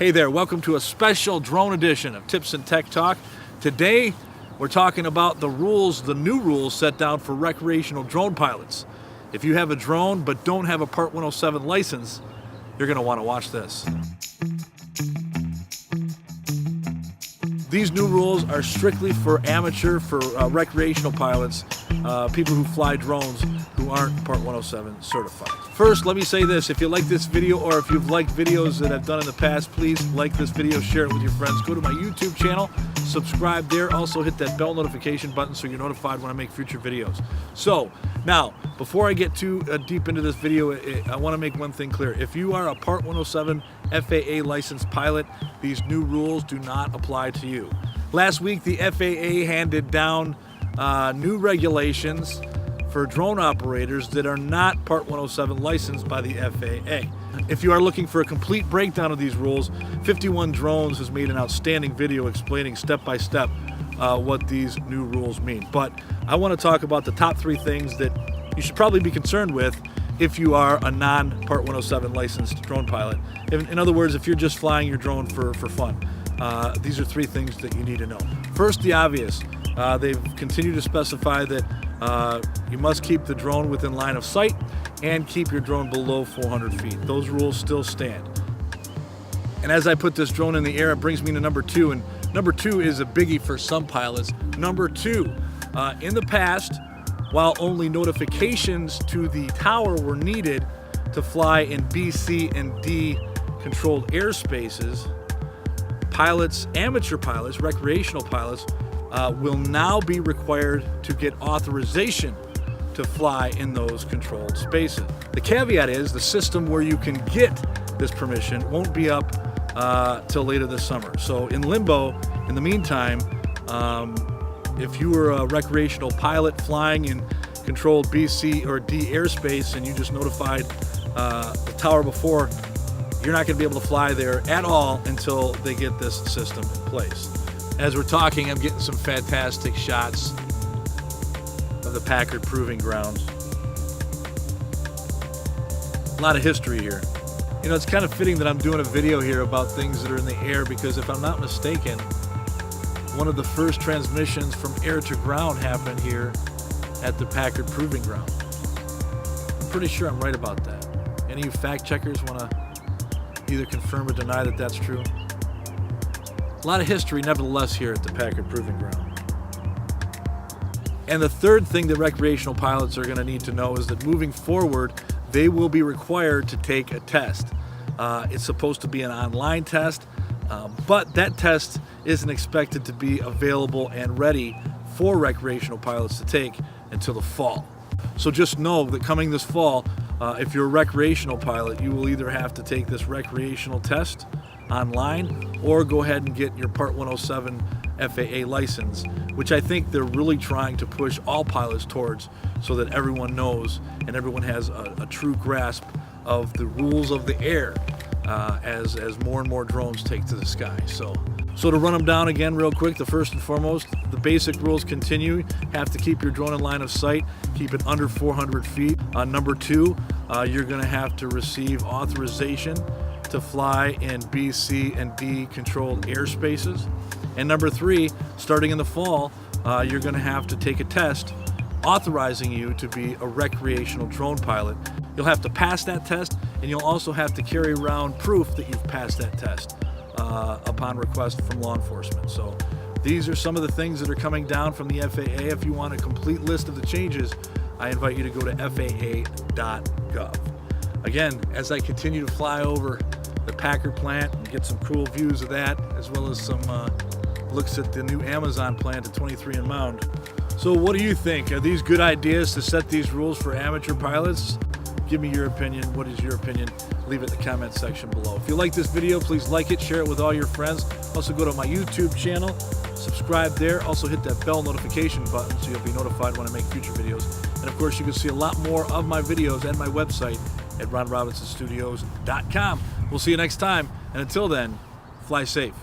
Hey there, welcome to a special drone edition of Tips and Tech Talk. Today, we're talking about the new rules set down for recreational drone pilots. If you have a drone but don't have a Part 107 license, you're going to want to watch this. These new rules are strictly for recreational pilots, people who fly drones who aren't Part 107 certified. First, let me say this. If you like this video or if you've liked videos that I've done in the past, please like this video, share it with your friends. Go to my YouTube channel, subscribe there. Also hit that bell notification button so you're notified when I make future videos. So, now, before I get too deep into this video, I want to make one thing clear. If you are a Part 107 FAA licensed pilot, these new rules do not apply to you. Last week, the FAA handed down new regulations for drone operators that are not Part 107 licensed by the FAA. If you are looking for a complete breakdown of these rules, 51 Drones has made an outstanding video explaining step by step what these new rules mean. But I want to talk about the top 3 things that you should probably be concerned with if you are a non-Part 107 licensed drone pilot. In other words, if you're just flying your drone for fun. These are 3 things that you need to know. First, the obvious. They've continued to specify that you must keep the drone within line of sight and keep your drone below 400 feet. Those rules still stand. And as I put this drone in the air, it brings me to number 2. And number 2 is a biggie for some pilots. Number 2, in the past, while only notifications to the tower were needed to fly in B, C, and D controlled airspaces, pilots, amateur pilots, recreational pilots, will now be required to get authorization to fly in those controlled spaces. The caveat is the system where you can get this permission won't be up till later this summer. So in limbo, in the meantime, if you were a recreational pilot flying in controlled B, C, or D airspace and you just notified the tower before, you're not going to be able to fly there at all until they get this system in place. As we're talking, I'm getting some fantastic shots of the Packard Proving Grounds. A lot of history here. You know, it's kind of fitting that I'm doing a video here about things that are in the air because if I'm not mistaken, one of the first transmissions from air to ground happened here at the Packard Proving Ground. I'm pretty sure I'm right about that. Any of you fact checkers want to either confirm or deny that that's true? A lot of history, nevertheless, here at the Packard Proving Ground. And the third thing that recreational pilots are going to need to know is that moving forward, they will be required to take a test. It's supposed to be an online test, but that test isn't expected to be available and ready for recreational pilots to take until the fall. So just know that coming this fall, if you're a recreational pilot, you will either have to take this recreational test online or go ahead and get your Part 107 FAA license, which I think they're really trying to push all pilots towards so that everyone knows and everyone has a true grasp of the rules of the air as more and more drones take to the sky. So to run them down again real quick, the first and foremost, the basic rules continue. Have to keep your drone in line of sight, keep it under 400 feet. Number 2, you're going to have to receive authorization to fly in B, C, and D controlled airspaces. And number 3, starting in the fall, you're going to have to take a test authorizing you to be a recreational drone pilot. You'll have to pass that test, and you'll also have to carry around proof that you've passed that test upon request from law enforcement. So these are some of the things that are coming down from the FAA. If you want a complete list of the changes, I invite you to go to FAA.gov. Again, as I continue to fly over the Packard plant and get some cool views of that, as well as some looks at the new Amazon plant at 23 and Mound. So what do you think? Are these good ideas to set these rules for amateur pilots? Give me your opinion. What is your opinion? Leave it in the comment section below. If you like this video, please like it, share it with all your friends. Also go to my YouTube channel, subscribe there. Also hit that bell notification button so you'll be notified when I make future videos. And of course, you can see a lot more of my videos at my website at ronrobinsonstudios.com. We'll see you next time, and until then, fly safe.